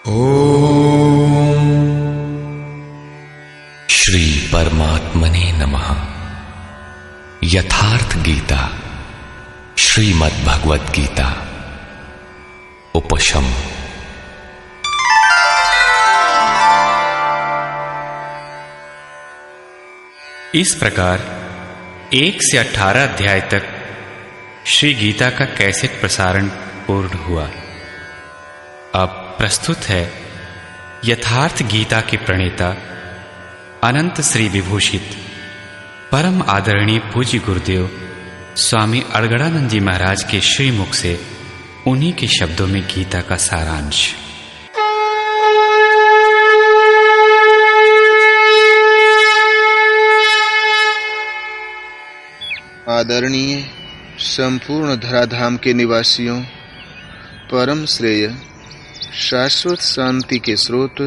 ओम श्री परमात्मने नमः। यथार्थ गीता श्रीमद् भगवत गीता उपशम। इस प्रकार 1 से 18 अध्याय तक श्री गीता का कैसेट प्रसारण पूर्ण हुआ। अब प्रस्तुत है यथार्थ गीता के प्रणेता अनंत श्री विभूषित परम आदरणीय पूज्य गुरुदेव स्वामी अड़गड़ानंद जी महाराज के श्रीमुख से उन्हीं के शब्दों में गीता का सारांश। आदरणीय संपूर्ण धराधाम के निवासियों, परम श्रेय शाश्वत शांति के स्रोत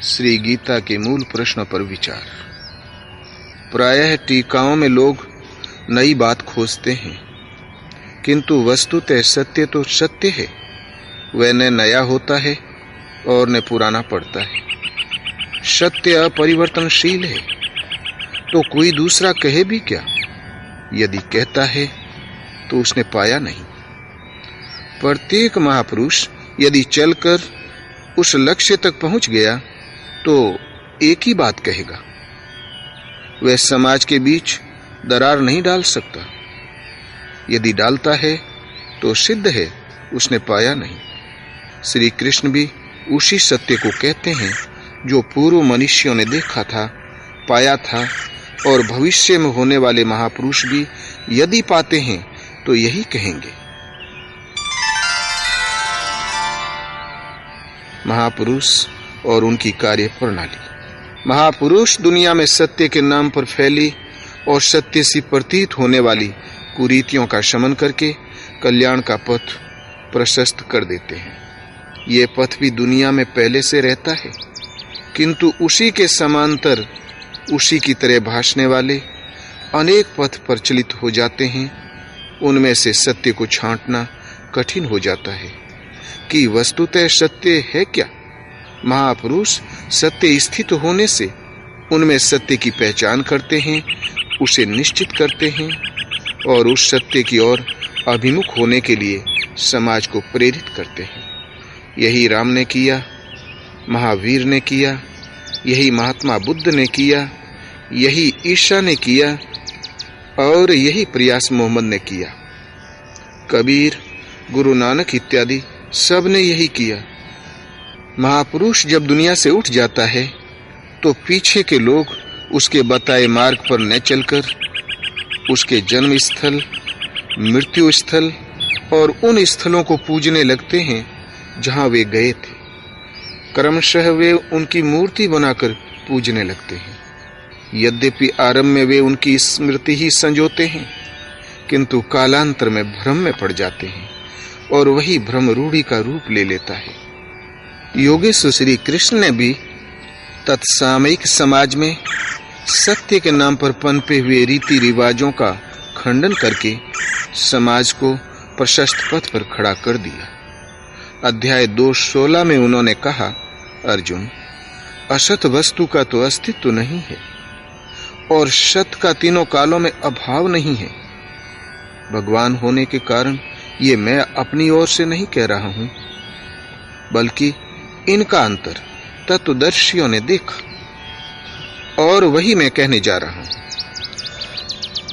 श्री गीता के मूल प्रश्न पर विचार। प्रायः टीकाओं में लोग नई बात खोजते हैं, किंतु वस्तुतः सत्य तो सत्य है। वह न नया होता है और न पुराना पड़ता है। सत्य अपरिवर्तनशील है, तो कोई दूसरा कहे भी क्या? यदि कहता है तो उसने पाया नहीं। प्रत्येक महापुरुष यदि चलकर उस लक्ष्य तक पहुंच गया तो एक ही बात कहेगा। वह समाज के बीच दरार नहीं डाल सकता। यदि डालता है तो सिद्ध है उसने पाया नहीं। श्री कृष्ण भी उसी सत्य को कहते हैं जो पूर्व मनुष्यों ने देखा था, पाया था, और भविष्य में होने वाले महापुरुष भी यदि पाते हैं तो यही कहेंगे। महापुरुष और उनकी कार्य प्रणाली। महापुरुष दुनिया में सत्य के नाम पर फैली और सत्य से प्रतीत होने वाली कुरीतियों का शमन करके कल्याण का पथ प्रशस्त कर देते हैं। ये पथ भी दुनिया में पहले से रहता है, किंतु उसी के समांतर उसी की तरह भासने वाले अनेक पथ प्रचलित हो जाते हैं। उनमें से सत्य को छांटना कठिन हो जाता है कि वस्तुतः सत्य है क्या। महापुरुष सत्य स्थित होने से उनमें सत्य की पहचान करते हैं, उसे निश्चित करते हैं और उस सत्य की ओर अभिमुख होने के लिए समाज को प्रेरित करते हैं। यही राम ने किया, महावीर ने किया, यही महात्मा बुद्ध ने किया, यही ईशा ने किया और यही प्रयास मोहम्मद ने किया। कबीर, गुरु नानक इत्यादि सब ने यही किया। महापुरुष जब दुनिया से उठ जाता है तो पीछे के लोग उसके बताए मार्ग पर न चलकर उसके जन्म स्थल, मृत्यु स्थल और उन स्थलों को पूजने लगते हैं जहां वे गए थे। क्रमशः वे उनकी मूर्ति बनाकर पूजने लगते हैं। यद्यपि आरंभ में वे उनकी स्मृति ही संजोते हैं, किंतु कालांतर में भ्रम में पड़ जाते हैं और वही भ्रम रूढ़ी का रूप ले लेता है। योगेश्वर श्री कृष्ण ने भी तत्सामयिक समाज में सत्य के नाम पर पनपे हुए रीति रिवाजों का खंडन करके समाज को प्रशस्त पथ पर खड़ा कर दिया। अध्याय 2:16 में उन्होंने कहा, अर्जुन, असत वस्तु का तो अस्तित्व नहीं है और सत का तीनों कालों में अभाव नहीं है। भगवान होने के कारण ये मैं अपनी ओर से नहीं कह रहा हूं, बल्कि इनका अंतर तत्वदर्शियों ने देखा और वही मैं कहने जा रहा हूं।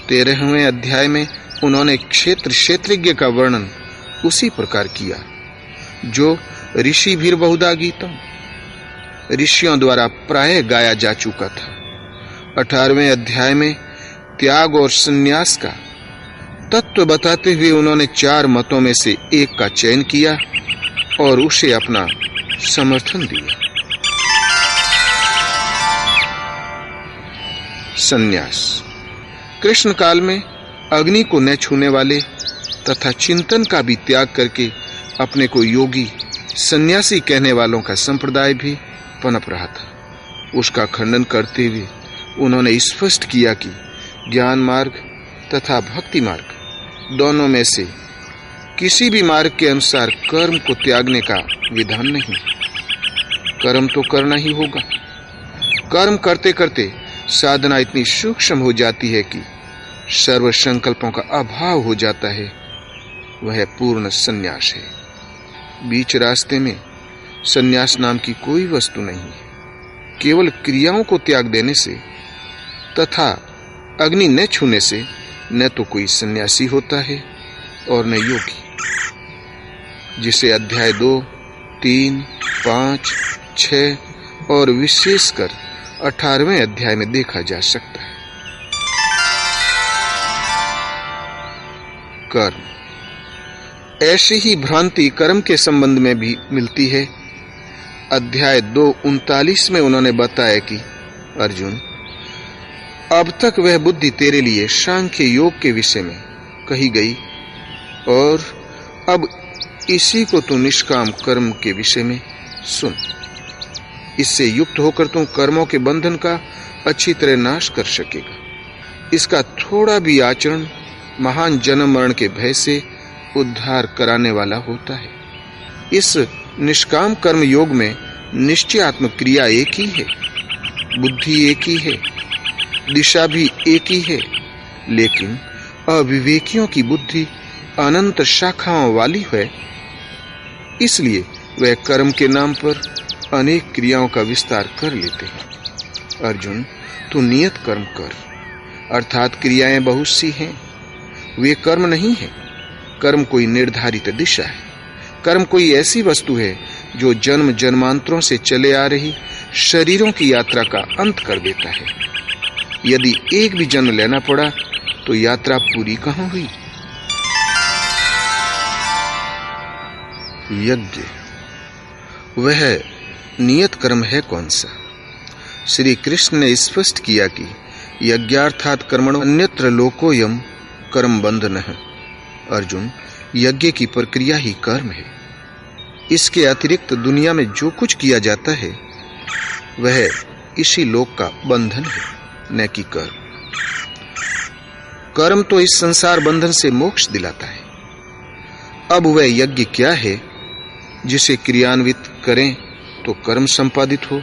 13वें अध्याय में उन्होंने क्षेत्रज्ञ का वर्णन उसी प्रकार किया जो ऋषि भीर बहुधा गीतम ऋषियों द्वारा प्राय गाया जा चुका था। 18वें अध्याय में त्याग और संन्यास का तत्व बताते हुए उन्होंने 4 मतों में से एक का चयन किया और उसे अपना समर्थन दिया। संन्यास। कृष्ण काल में अग्नि को न छूने वाले तथा चिंतन का भी त्याग करके अपने को योगी सन्यासी कहने वालों का संप्रदाय भी पनप रहा था। उसका खंडन करते हुए उन्होंने स्पष्ट किया कि ज्ञान मार्ग तथा भक्ति मार्ग दोनों में से किसी भी मार्ग के अनुसार कर्म को त्यागने का विधान नहीं। कर्म तो करना ही होगा। कर्म करते करते साधना इतनी सूक्ष्म हो जाती है कि सर्व संकल्पों का अभाव हो जाता है। वह पूर्ण संन्यास है। बीच रास्ते में संन्यास नाम की कोई वस्तु नहीं है। केवल क्रियाओं को त्याग देने से तथा अग्नि न छूने से न तो कोई सन्यासी होता है और न योगी, जिसे अध्याय 2, 3, 5, 6 और विशेषकर 18वें अध्याय में देखा जा सकता है। कर्म। ऐसी ही भ्रांति कर्म के संबंध में भी मिलती है। अध्याय 2:39 में उन्होंने बताया कि अर्जुन, अब तक वह बुद्धि तेरे लिए सांख्य योग के विषय में कही गई और अब इसी को तू निष्काम कर्म के विषय में सुन। इससे युक्त होकर तू कर्मों के बंधन का अच्छी तरह नाश कर सकेगा। इसका थोड़ा भी आचरण महान जन्म मरण के भय से उद्धार कराने वाला होता है। इस निष्काम कर्म योग में निश्चयात्मक क्रिया एक ही है, बुद्धि एक ही है, दिशा भी एक ही है, लेकिन अविवेकियों की बुद्धि अनंत शाखाओं वाली है। इसलिए वह कर्म के नाम पर अनेक क्रियाओं का विस्तार कर लेते हैं। अर्जुन, तू नियत कर्म कर, अर्थात क्रियाएं बहुत सी हैं, वे कर्म नहीं है। कर्म कोई निर्धारित दिशा है। कर्म कोई ऐसी वस्तु है जो जन्म जन्मांतरों से चले आ रही शरीरों की यात्रा का अंत कर देता है। यदि एक भी जन्म लेना पड़ा तो यात्रा पूरी कहां हुई। यज्ञ, वह नियत कर्म है कौन सा? श्री कृष्ण ने स्पष्ट किया कि यज्ञार्थात कर्मणो अन्यत्र लोकोयम कर्म बंधनः। अर्जुन, यज्ञ की प्रक्रिया ही कर्म है। इसके अतिरिक्त दुनिया में जो कुछ किया जाता है वह इसी लोक का बंधन है, न कि कर्म। कर्म तो इस संसार बंधन से मोक्ष दिलाता है। अब वह यज्ञ क्या है जिसे क्रियान्वित करें तो कर्म संपादित हो।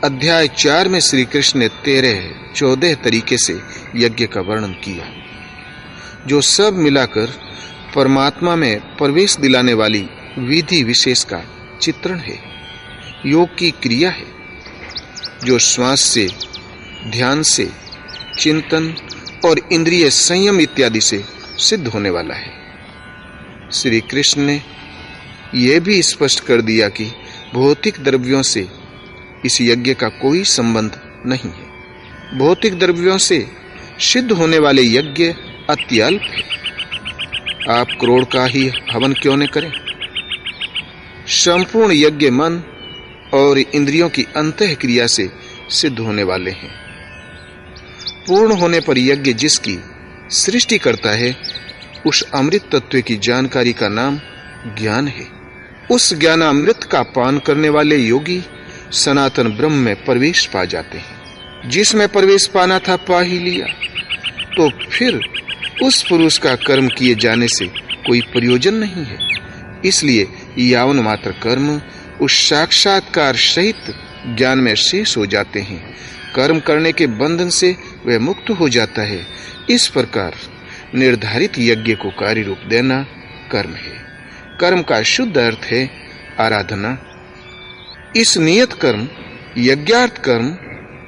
अध्याय 4 में श्री कृष्ण ने 13-14 तरीके से यज्ञ का वर्णन किया, जो सब मिलाकर परमात्मा में प्रवेश दिलाने वाली विधि विशेष का चित्रण है। योग की क्रिया है जो श्वास से, ध्यान से, चिंतन और इंद्रिय संयम इत्यादि से सिद्ध होने वाला है। श्री कृष्ण ने यह भी स्पष्ट कर दिया कि भौतिक द्रव्यों से इस यज्ञ का कोई संबंध नहीं है। भौतिक द्रव्यों से सिद्ध होने वाले यज्ञ अत्यल्प है। आप करोड़ का ही हवन क्यों न करें। संपूर्ण यज्ञ मन और इंद्रियों की अंतः क्रिया से सिद्ध होने वाले हैं। पूर्ण होने पर यज्ञ जिसकी सृष्टि करता है, उस अमृत तत्व की जानकारी का नाम ज्ञान है। उस ज्ञानामृत का पान करने वाले योगी सनातन ब्रह्म में प्रवेश पा जाते हैं। जिसमें प्रवेश पाना था पा ही लिया, तो फिर उस पुरुष का कर्म किए जाने से कोई प्रयोजन नहीं है। इसलिए यावन मात्र कर्म उस साक्षात्कार सहित ज्ञान में शेष हो जाते हैं। कर्म करने के बंधन से वह मुक्त हो जाता है। इस प्रकार निर्धारित यज्ञ को कार्य रूप देना कर्म है। कर्म का शुद्ध अर्थ है आराधना। इस नियत कर्म, यज्ञार्थ कर्म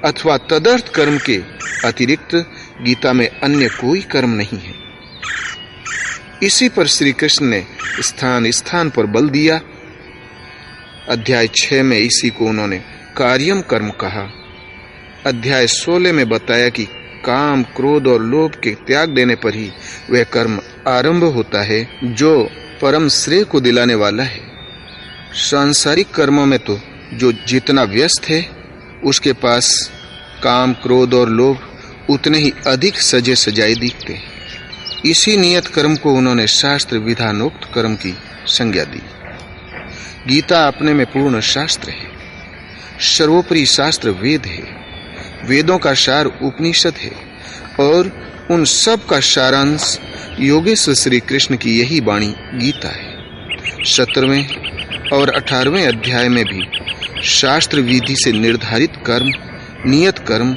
अथवा तदर्थ कर्म के अतिरिक्त गीता में अन्य कोई कर्म नहीं है। इसी पर श्री कृष्ण ने स्थान स्थान पर बल दिया। अध्याय 6 में इसी को उन्होंने कार्यम कर्म कहा। अध्याय 16 में बताया कि काम, क्रोध और लोभ के त्याग देने पर ही वह कर्म आरंभ होता है जो परम श्रेय को दिलाने वाला है। सांसारिक कर्मों में तो जो जितना व्यस्त है, उसके पास काम, क्रोध और लोभ उतने ही अधिक सजे सजाए दिखते हैं। इसी नियत कर्म को उन्होंने शास्त्र विधानोक्त कर्म की संज्ञा दी। गीता अपने में पूर्ण शास्त्र है। सर्वोपरि शास्त्र वेद है। वेदों का सार उपनिषद है और उन सब का सारांश योगेश्वर श्री कृष्ण की यही वाणी गीता है। 17वें और 18वें अध्याय में भी शास्त्र विधि से निर्धारित कर्म, नियत कर्म,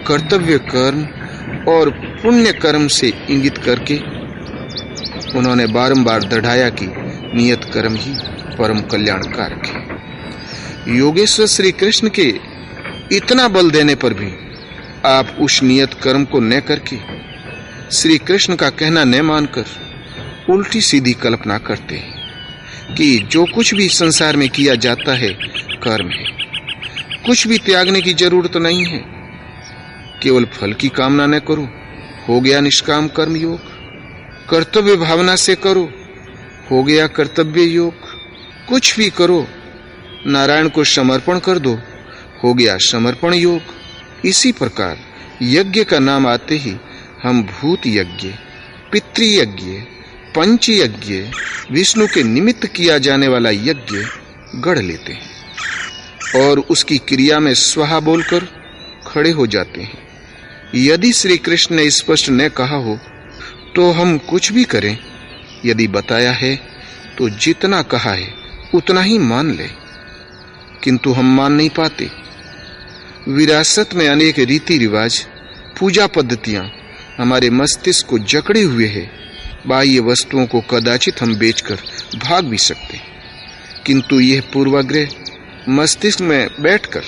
कर्तव्य कर्म और पुण्य कर्म से इंगित करके उन्होंने बारंबार दृढ़ाया कि नियत कर्म ही परम कल्याणकारक है। योगेश्वर श्री कृष्ण के इतना बल देने पर भी आप उस नियत कर्म को न करके श्री कृष्ण का कहना न मानकर उल्टी सीधी कल्पना करते हैं कि जो कुछ भी संसार में किया जाता है कर्म है, कुछ भी त्यागने की जरूरत नहीं है, केवल फल की कामना न करो, हो गया निष्काम कर्म योग, कर्तव्य भावना से करो, हो गया कर्तव्य योग, कुछ भी करो, नारायण को समर्पण कर दो, हो गया समर्पण योग। इसी प्रकार यज्ञ का नाम आते ही हम भूत यज्ञ, पितृयज्ञ, पंच यज्ञ, विष्णु के निमित्त किया जाने वाला यज्ञ गढ़ लेते हैं और उसकी क्रिया में स्वाहा बोलकर खड़े हो जाते हैं। यदि श्री कृष्ण ने स्पष्ट न कहा हो तो हम कुछ भी करें, यदि बताया है तो जितना कहा है उतना ही मान ले, किंतु हम मान नहीं पाते। विरासत में अनेक रीति रिवाज, पूजा पद्धतियां हमारे मस्तिष्क को जकड़े हुए हैं। बाह्य वस्तुओं को कदाचित हम बेचकर भाग भी सकते हैं, किंतु यह पूर्वाग्रह मस्तिष्क में बैठकर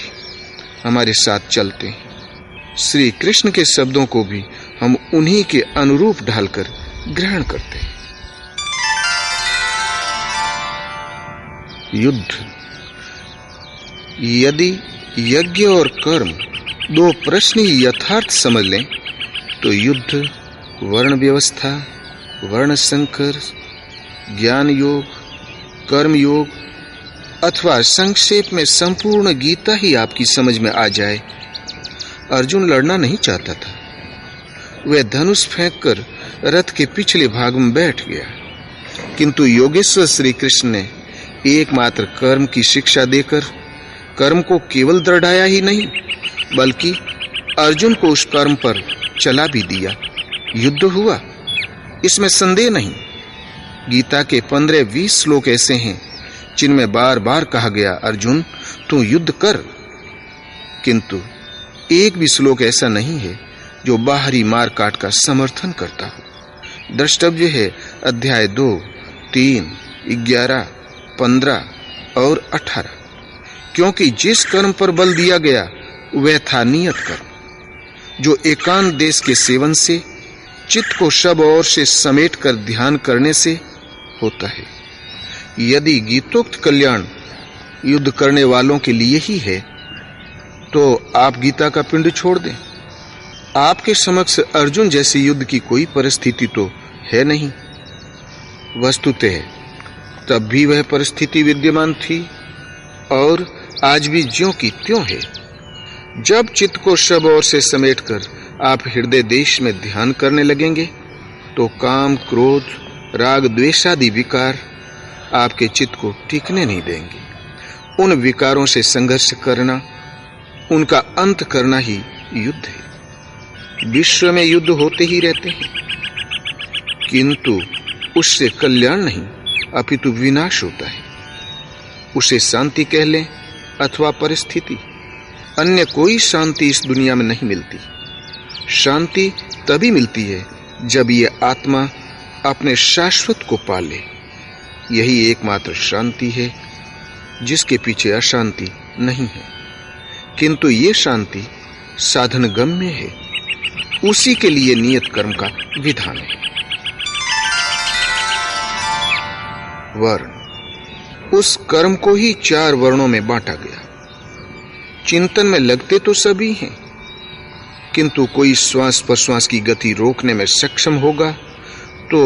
हमारे साथ चलते हैं। श्री कृष्ण के शब्दों को भी हम उन्हीं के अनुरूप ढालकर ग्रहण करते हैं। युद्ध। यदि यज्ञ और कर्म दो प्रश्न यथार्थ समझ लें तो युद्ध, वर्ण व्यवस्था, वर्ण संकर, ज्ञान योग, कर्म योग अथवा संक्षेप में संपूर्ण गीता ही आपकी समझ में आ जाए। अर्जुन लड़ना नहीं चाहता था, वह धनुष फेंककर रथ के पिछले भाग में बैठ गया, किंतु योगेश्वर श्री कृष्ण ने एकमात्र कर्म की शिक्षा देकर कर्म को केवल दृढ़ाया ही नहीं, बल्कि अर्जुन को उस कर्म पर चला भी दिया। युद्ध हुआ, इसमें संदेह नहीं। गीता के 15-20 श्लोक ऐसे हैं जिनमें बार बार कहा गया, अर्जुन तू युद्ध कर, किंतु एक भी श्लोक ऐसा नहीं है जो बाहरी मार काट का समर्थन करता हो। द्रष्टव्य है अध्याय 2, 3, 11, 15 और 18, क्योंकि जिस कर्म पर बल दिया गया वह था नियत कर्म, जो एकांत देश के सेवन से, चित्त को सब ओर से समेट कर ध्यान करने से होता है। यदि गीतोक्त कल्याण युद्ध करने वालों के लिए ही है तो आप गीता का पिंड छोड़ दें। आपके समक्ष अर्जुन जैसे युद्ध की कोई परिस्थिति तो है नहीं। वस्तुतः तब भी वह परिस्थिति विद्यमान थी और आज भी ज्यों की त्यों है। जब चित्त को सब ओर से समेटकर आप हृदय देश में ध्यान करने लगेंगे तो काम, क्रोध, राग, द्वेष आदि विकार आपके चित्त को टिकने नहीं देंगे। उन विकारों से संघर्ष करना, उनका अंत करना ही युद्ध है। विश्व में युद्ध होते ही रहते हैं, किंतु उससे कल्याण नहीं अपितु विनाश होता है। उसे शांति कह लें अथवा परिस्थिति, अन्य कोई शांति इस दुनिया में नहीं मिलती। शांति तभी मिलती है जब ये आत्मा अपने शाश्वत को पाले। यही एकमात्र शांति है जिसके पीछे अशांति नहीं है, किंतु ये शांति साधन गम्य है। उसी के लिए नियत कर्म का विधान है। वर्ण। उस कर्म को ही 4 वर्णों में बांटा गया। चिंतन में लगते तो सभी हैं, किंतु कोई श्वास प्रश्वास की गति रोकने में सक्षम होगा तो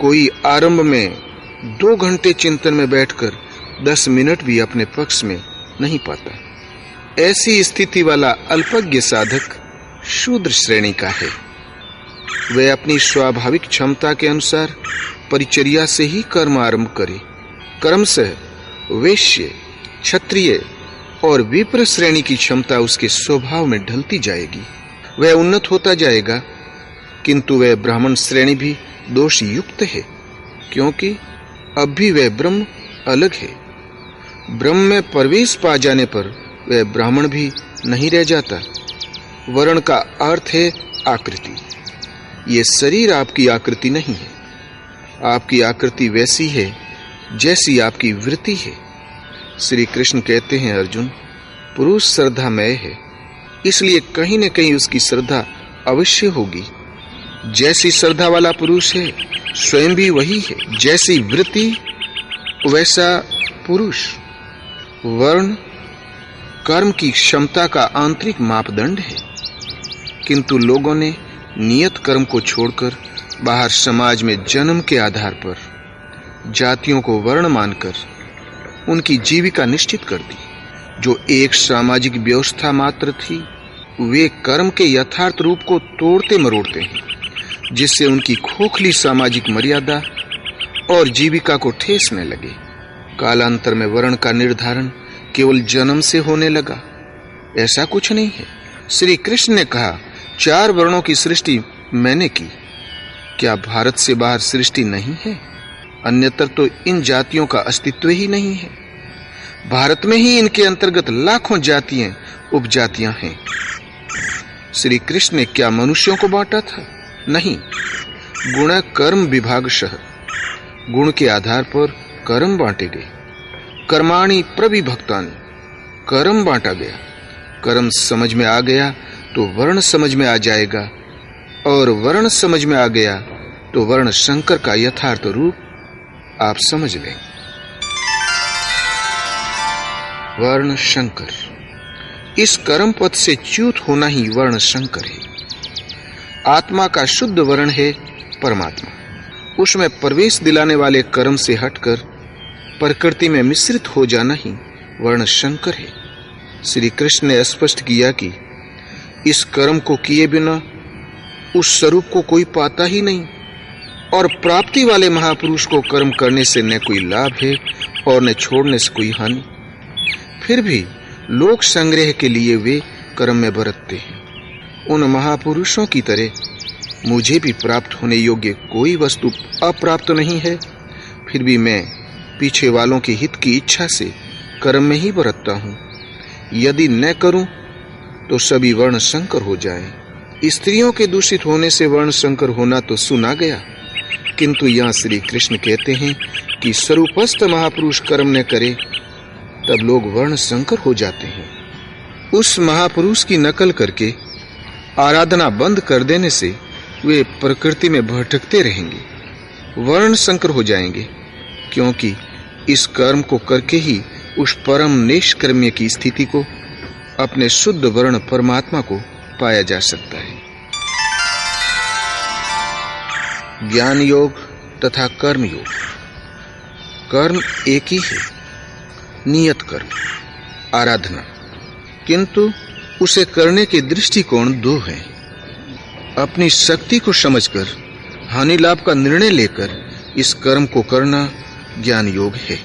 कोई आरंभ में 2 घंटे चिंतन में बैठकर 10 मिनट भी अपने पक्ष में नहीं पाता। ऐसी स्थिति वाला अल्पज्ञ साधक शूद्र श्रेणी का है। वह अपनी स्वाभाविक क्षमता के अनुसार परिचर्या से ही कर्म आरंभ करे। क्रमशः वैश्य, क्षत्रिय और विप्र श्रेणी की क्षमता उसके स्वभाव में ढलती जाएगी। वह उन्नत होता जाएगा, किंतु वह ब्राह्मण श्रेणी भी दोष युक्त है, क्योंकि अब भी वह ब्रह्म अलग है। ब्रह्म में प्रवेश पा जाने पर वह ब्राह्मण भी नहीं रह जाता। वर्ण का अर्थ है आकृति। ये शरीर आपकी आकृति नहीं है। आपकी आकृति वैसी है जैसी आपकी वृत्ति है। श्री कृष्ण कहते हैं, अर्जुन, पुरुष श्रद्धामय है, इसलिए कहीं न कहीं उसकी श्रद्धा अवश्य होगी। जैसी श्रद्धा वाला पुरुष है स्वयं भी वही है। जैसी वृत्ति वैसा पुरुष। वर्ण कर्म की क्षमता का आंतरिक मापदंड है, किंतु लोगों ने नियत कर्म को छोड़कर बाहर समाज में जन्म के आधार पर जातियों को वर्ण मानकर उनकी जीविका निश्चित कर दी। जो एक सामाजिक व्यवस्था मात्र थी, वे कर्म के यथार्थ रूप को तोड़ते मरोड़ते हैं, जिससे उनकी खोखली सामाजिक मर्यादा और जीविका को ठेस न लगे। कालांतर में वर्ण का निर्धारण केवल जन्म से होने लगा, ऐसा कुछ नहीं है। श्री कृष्ण ने कहा, 4 वर्णों की सृष्टि मैंने की। क्या भारत से बाहर सृष्टि नहीं है? अन्यत्र तो इन जातियों का अस्तित्व ही नहीं है। भारत में ही इनके अंतर्गत लाखों जातियां उपजातियां हैं। श्री कृष्ण ने क्या मनुष्यों को बांटा था? नहीं। गुण कर्म विभागशः, गुण के आधार पर कर्म बांटे गए। कर्माणि प्रविभक्तानि, कर्म बांटा गया। कर्म समझ में आ गया तो वर्ण समझ में आ जाएगा, और वर्ण समझ में आ गया तो वर्ण शंकर का यथार्थ रूप आप समझ लें। वर्ण शंकर, इस कर्म पथ से च्युत होना ही वर्ण शंकर है। आत्मा का शुद्ध वर्ण है परमात्मा। उसमें प्रवेश दिलाने वाले कर्म से हटकर प्रकृति में मिश्रित हो जाना ही वर्ण शंकर है। श्री कृष्ण ने स्पष्ट किया कि इस कर्म को किए बिना उस स्वरूप को कोई पाता ही नहीं, और प्राप्ति वाले महापुरुष को कर्म करने से न कोई लाभ है और न छोड़ने से कोई हानि। फिर भी लोक संग्रह के लिए वे कर्म में बरतते हैं। उन महापुरुषों की तरह मुझे भी प्राप्त होने योग्य कोई वस्तु अप्राप्त नहीं है, फिर भी मैं पीछे वालों के हित की इच्छा से कर्म में ही बरतता हूँ। यदि न करूं तो सभी वर्ण संकर हो जाएं। स्त्रियों के दूषित होने से वर्ण संकर होना तो सुना गया, किंतु यहाँ श्री कृष्ण कहते हैं कि स्वरूपस्थ महापुरुष कर्म न करे तब लोग वर्ण संकर हो जाते हैं। उस महापुरुष की नकल करके आराधना बंद कर देने से वे प्रकृति में भटकते रहेंगे, वर्ण संकर हो जाएंगे, क्योंकि इस कर्म को करके ही उस परम निष्कर्म्य की स्थिति को, अपने शुद्ध वर्ण परमात्मा को पाया जा सकता है। ज्ञान योग तथा कर्म योग। कर्म एक ही है, नियत कर्म, आराधना, किंतु उसे करने के दृष्टिकोण 2 हैं। अपनी शक्ति को समझकर हानि लाभ का निर्णय लेकर इस कर्म को करना ज्ञान योग है।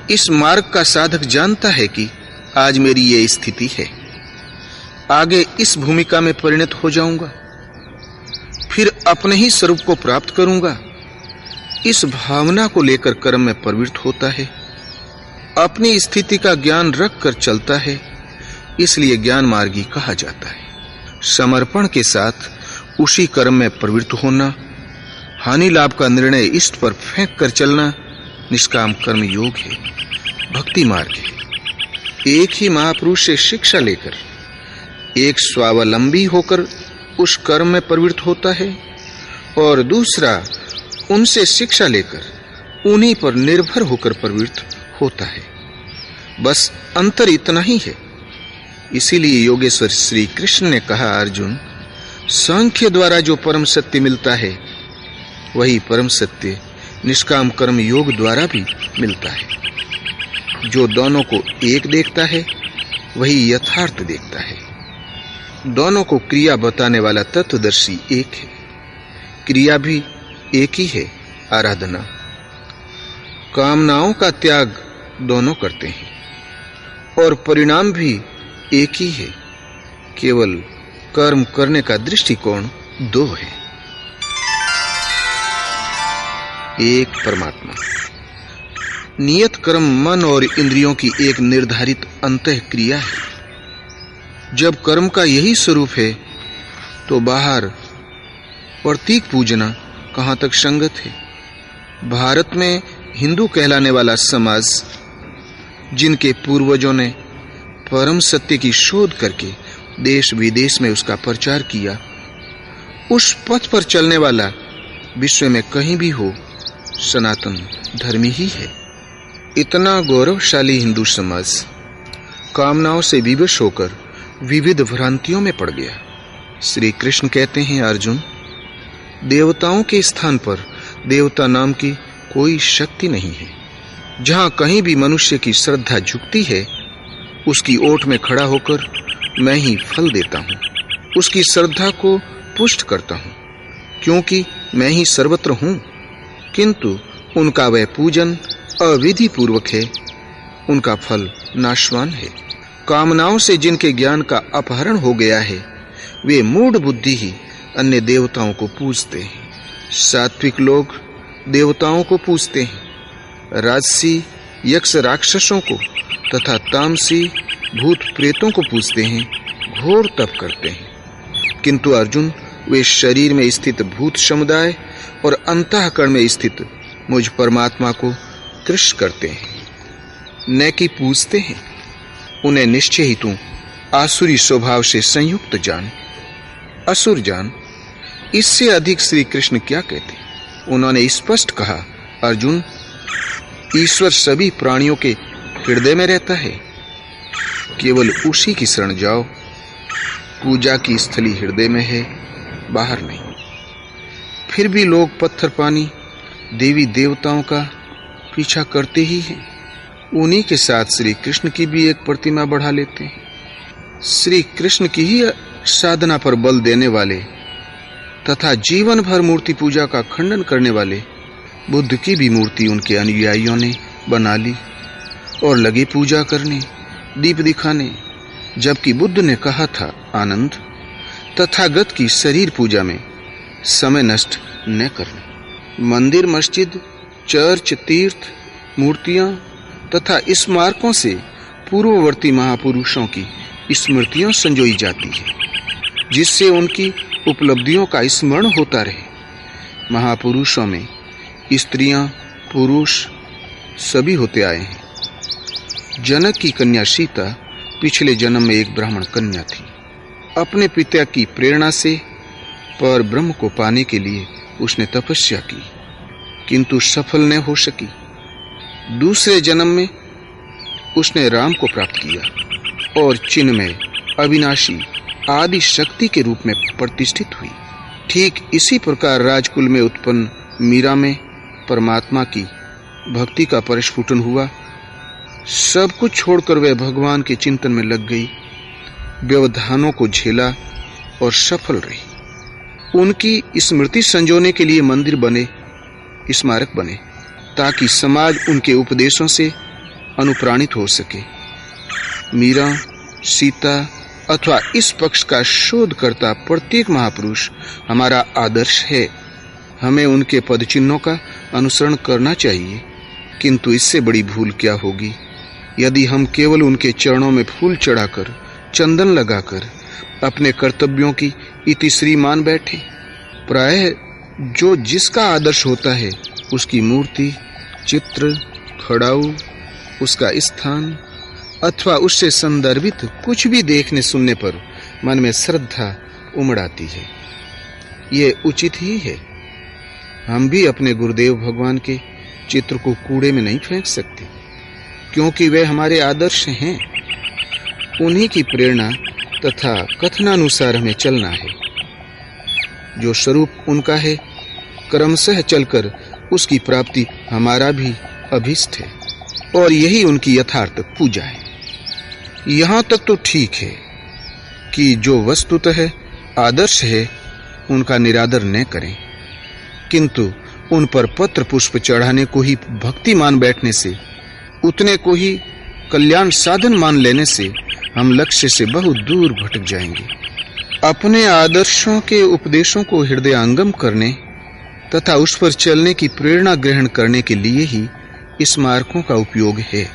इस मार्ग का साधक जानता है कि आज मेरी ये स्थिति है, आगे इस भूमिका में परिणत हो जाऊंगा, फिर अपने ही स्वरूप को प्राप्त करूंगा। इस भावना को लेकर कर्म में प्रवृत्त होता है, अपनी स्थिति का ज्ञान रख कर चलता है, इसलिए ज्ञान मार्गी कहा जाता है। समर्पण के साथ उसी कर्म में प्रवृत्त होना, हानि लाभ का निर्णय इष्ट पर फेंक कर चलना निष्काम कर्म योग है, भक्ति मार्ग है। एक ही महापुरुष से शिक्षा लेकर एक स्वावलंबी होकर उस कर्म में प्रवृत्त होता है, और दूसरा उनसे शिक्षा लेकर उन्हीं पर निर्भर होकर प्रवृत्त होता है। बस अंतर इतना ही है। इसीलिए योगेश्वर श्री कृष्ण ने कहा, अर्जुन, सांख्य द्वारा जो परम सत्य मिलता है वही परम सत्य निष्काम कर्म योग द्वारा भी मिलता है। जो दोनों को एक देखता है वही यथार्थ देखता है। दोनों को क्रिया बताने वाला तत्वदर्शी एक है। क्रिया भी एक ही है, आराधना। कामनाओं का त्याग दोनों करते हैं, और परिणाम भी एक ही है, केवल कर्म करने का दृष्टिकोण 2 है। एक परमात्मा। नियत कर्म मन और इंद्रियों की एक निर्धारित अंतः क्रिया है। जब कर्म का यही स्वरूप है तो बाहर प्रतीक पूजना कहां तक संगत है। भारत में हिंदू कहलाने वाला समाज, जिनके पूर्वजों ने परम सत्य की शोध करके देश विदेश में उसका प्रचार किया, उस पथ पर चलने वाला विश्व में कहीं भी हो सनातन धर्मी ही है। इतना गौरवशाली हिंदू समाज कामनाओं से विवश होकर विविध भ्रांतियों में पड़ गया। श्री कृष्ण कहते हैं, अर्जुन, देवताओं के स्थान पर देवता नाम की कोई शक्ति नहीं है। जहां कहीं भी मनुष्य की श्रद्धा झुकती है, उसकी ओट में खड़ा होकर मैं ही फल देता हूं, उसकी श्रद्धा को पुष्ट करता हूं, क्योंकि मैं ही सर्वत्र हूं। किंतु उनका वह पूजन अविधि पूर्वक है, उनका फल नाशवान है। कामनाओं से जिनके ज्ञान का अपहरण हो गया है, वे मूढ़ बुद्धि ही अन्य देवताओं को पूजते हैं। सात्विक लोग देवताओं को पूजते हैं, राजसी यक्ष राक्षसों को तथा तामसी भूत प्रेतों को पूजते हैं, घोर तप करते हैं। किंतु अर्जुन, वे शरीर में स्थित भूत समुदाय और अंतःकरण में स्थित मुझ परमात्मा को कृष्ण करते हैं, न कि पूजते हैं। उन्हें निश्चय ही तू आसुरी स्वभाव से संयुक्त जान, असुर जान। इससे अधिक श्री कृष्ण क्या कहते? उन्होंने स्पष्ट कहा, अर्जुन, ईश्वर सभी प्राणियों के हृदय में रहता है, केवल उसी की शरण जाओ। पूजा की स्थली हृदय में है, बाहर नहीं। फिर भी लोग पत्थर पानी देवी देवताओं का पीछा करते ही हैं। उन्हीं के साथ श्री कृष्ण की भी एक प्रतिमा बढ़ा लेते हैं। श्री कृष्ण की ही साधना पर बल देने वाले तथा जीवन भर मूर्ति पूजा का खंडन करने वाले बुद्ध की भी मूर्ति उनके अनुयायियों ने बना ली और लगे पूजा करने, दीप दिखाने। जबकि बुद्ध ने कहा था, आनंद, तथागत की शरीर पूजा में समय नष्ट न करना। मंदिर, मस्जिद, चर्च, तीर्थ, मूर्तियां तथा स्मारकों से पूर्ववर्ती महापुरुषों की स्मृतियां संजोई जाती है, जिससे उनकी उपलब्धियों का स्मरण होता रहे। महापुरुषों में स्त्रियां, पुरुष सभी होते आए हैं। जनक की कन्या सीता पिछले जन्म में एक ब्राह्मण कन्या थी। अपने पिता की प्रेरणा से पर ब्रह्म को पाने के लिए उसने तपस्या की, किंतु सफल न हो सकी। दूसरे जन्म में उसने राम को प्राप्त किया और चिन्मय, अविनाशी, आदि शक्ति के रूप में प्रतिष्ठित हुई। ठीक इसी प्रकार राजकुल में उत्पन्न मीरा में परमात्मा की भक्ति का परिस्फुटन हुआ। सब कुछ छोड़कर वह भगवान के चिंतन में लग गई, व्यवधानों को झेला और सफल रही। उनकी स्मृति संजोने के लिए मंदिर बने, स्मारक बने, ताकि समाज उनके उपदेशों से अनुप्राणित हो सके। मीरा, सीता अथवा इस पक्ष का शोध करता प्रत्येक महापुरुष हमारा आदर्श है। हमें उनके पद चिन्हों का अनुसरण करना चाहिए। किंतु इससे बड़ी भूल क्या होगी यदि हम केवल उनके चरणों में फूल चढ़ाकर, चंदन लगाकर अपने कर्तव्यों की इतिश्री मान बैठे। प्रायः जो जिसका आदर्श होता है, उसकी मूर्ति, चित्र, खड़ाऊ, उसका स्थान अथवा उससे संदर्भित कुछ भी देखने सुनने पर मन में श्रद्धा उमड़ आती है। ये उचित ही है। हम भी अपने गुरुदेव भगवान के चित्र को कूड़े में नहीं फेंक सकते, क्योंकि वे हमारे आदर्श हैं। उन्हीं की प्रेरणा तथा कथनानुसार हमें चलना है। जो स्वरूप उनका है, क्रमशः चलकर उसकी प्राप्ति हमारा भी अभीष्ट है, और यही उनकी यथार्थ पूजा है। यहाँ तक तो ठीक है कि जो वस्तुतः आदर्श है उनका निरादर न करें, किंतु उन पर पत्र पुष्प चढ़ाने को ही भक्ति मान बैठने से, उतने को ही कल्याण साधन मान लेने से हम लक्ष्य से बहुत दूर भटक जाएंगे। अपने आदर्शों के उपदेशों को हृदयांगम करने तथा उस पर चलने की प्रेरणा ग्रहण करने के लिए ही स्मारकों का उपयोग है,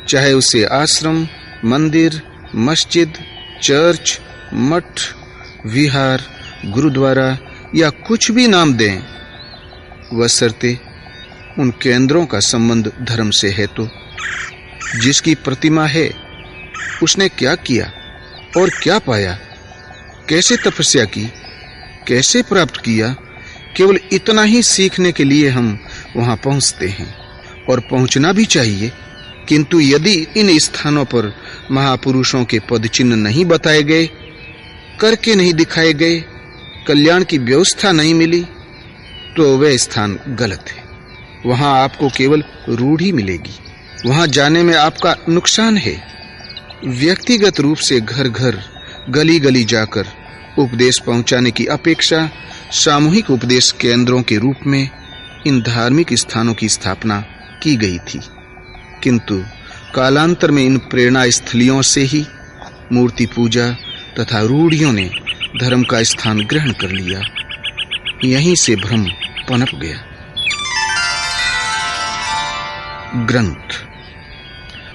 चाहे उसे आश्रम, मंदिर, मस्जिद, चर्च, मठ, विहार, गुरुद्वारा या कुछ भी नाम दें, बशर्ते उन केंद्रों का संबंध धर्म से है। तो जिसकी प्रतिमा है उसने क्या किया और क्या पाया, कैसे तपस्या की, कैसे प्राप्त किया, केवल इतना ही सीखने के लिए हम वहां पहुंचते हैं और पहुंचना भी चाहिए। किंतु यदि इन स्थानों पर महापुरुषों के पद चिन्ह नहीं बताए गए, करके नहीं दिखाए गए, कल्याण की व्यवस्था नहीं मिली, तो वह स्थान गलत है। वहां आपको केवल रूढ़ी मिलेगी, वहां जाने में आपका नुकसान है। व्यक्तिगत रूप से घर घर, गली गली जाकर उपदेश पहुंचाने की अपेक्षा सामूहिक उपदेश केंद्रों के रूप में इन धार्मिक स्थानों की स्थापना की गई थी। किंतु कालांतर में इन प्रेरणा स्थलियों से ही मूर्ति पूजा तथा रूढ़ियों ने धर्म का स्थान ग्रहण कर लिया। यहीं से भ्रम पनप गया। ग्रंथ।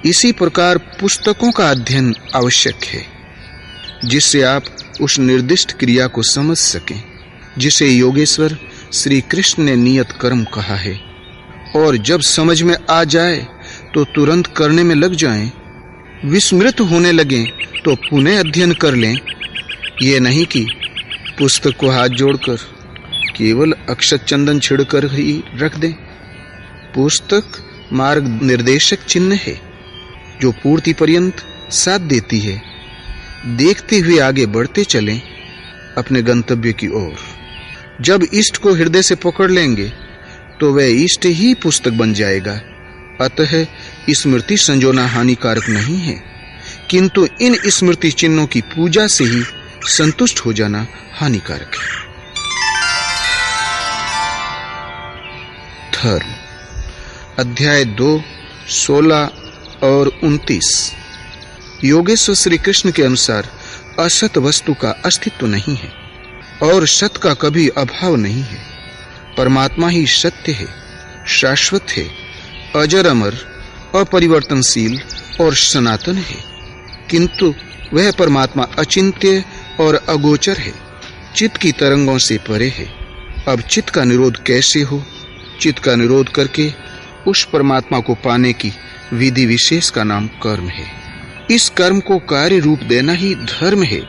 इसी प्रकार पुस्तकों का अध्ययन आवश्यक है, जिससे आप उस निर्दिष्ट क्रिया को समझ सकें जिसे योगेश्वर श्री कृष्ण ने नियत कर्म कहा है, और जब समझ में आ जाए तो तुरंत करने में लग जाएं, विस्मृत होने लगें तो पुनः अध्ययन कर लें। ये नहीं कि पुस्तक को हाथ जोड़कर केवल अक्षत चंदन छिड़कर ही रख दें। पुस्तक मार्ग निर्देशक चिन्ह है जो पूर्ति पर्यंत साथ देती है। देखते हुए आगे बढ़ते चलें अपने गंतव्य की ओर। जब इष्ट को हृदय से पकड़ लेंगे तो वह इष्ट ही पुस्तक बन जाएगा। अतः स्मृति संजोना हानिकारक नहीं है, किंतु इन स्मृति चिन्हों की पूजा से ही संतुष्ट हो जाना हानिकारक है। धर्म। अध्याय 2, 16 और 29। योगेश्वर श्री कृष्ण के अनुसार असत वस्तु का अस्तित्व नहीं है और सत का कभी अभाव नहीं है। परमात्मा ही सत्य है, शाश्वत है, अजर अमर, अपरिवर्तनशील और सनातन है। किंतु वह परमात्मा अचिंत्य और अगोचर है, चित्त की तरंगों से परे है। अब चित्त का निरोध कैसे हो? चित्त का निरोध करके उस परमात्मा को पाने की विधि विशेष का नाम कर्म है। इस कर्म को कार्य रूप देना ही धर्म है,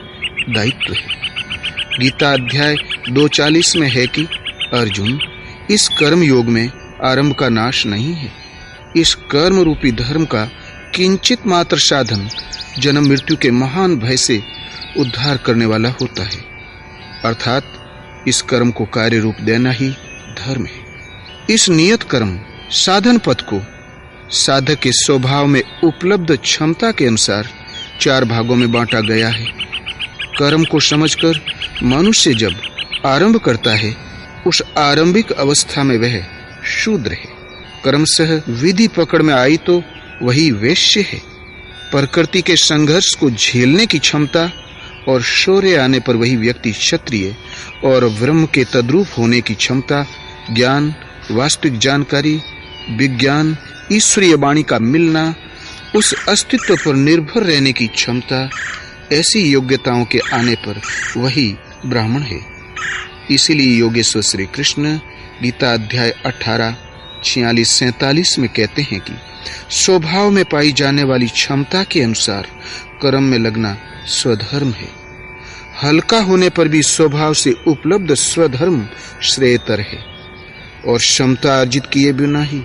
दायित्व है। गीता अध्याय 2:40 में है कि अर्जुन, इस कर्म योग में आरंभ का नाश नहीं है। इस कर्म रूपी धर्म का किंचित मात्र साधन जन्म मृत्यु के महान भय से उद्धार करने वाला होता है। अर्थात इस कर्म को कार्य रूप देना ही धर्म है। इस नियत कर्म साधन पथ को साधक के स्वभाव में उपलब्ध क्षमता के अनुसार 4 भागों में बांटा गया है। कर्म को समझकर मनुष्य जब आरंभ करता है, उस आरंभिक अवस्था में वह शूद्र है। कर्मशः विधि पकड़ में आई तो वही वैश्य है। प्रकृति के संघर्ष को झेलने की क्षमता और शौर्य आने पर वही व्यक्ति क्षत्रिय, और ब्रह्म के तद्रूप होने की क्षमता, ज्ञान, वास्तविक जानकारी, विज्ञान, ईश्वरीय वाणी का मिलना, उस अस्तित्व पर निर्भर रहने की क्षमता, ऐसी योग्यताओं के आने पर वही ब्राह्मण है। इसीलिए योगेश्वर श्री कृष्ण गीता अध्याय 18, 46-47 में कहते हैं कि स्वभाव में पाई जाने वाली क्षमता के अनुसार कर्म में लगना स्वधर्म है। हल्का होने पर भी स्वभाव से उपलब्ध स्वधर्म श्रेयतर है, और क्षमता अर्जित किए बिना ही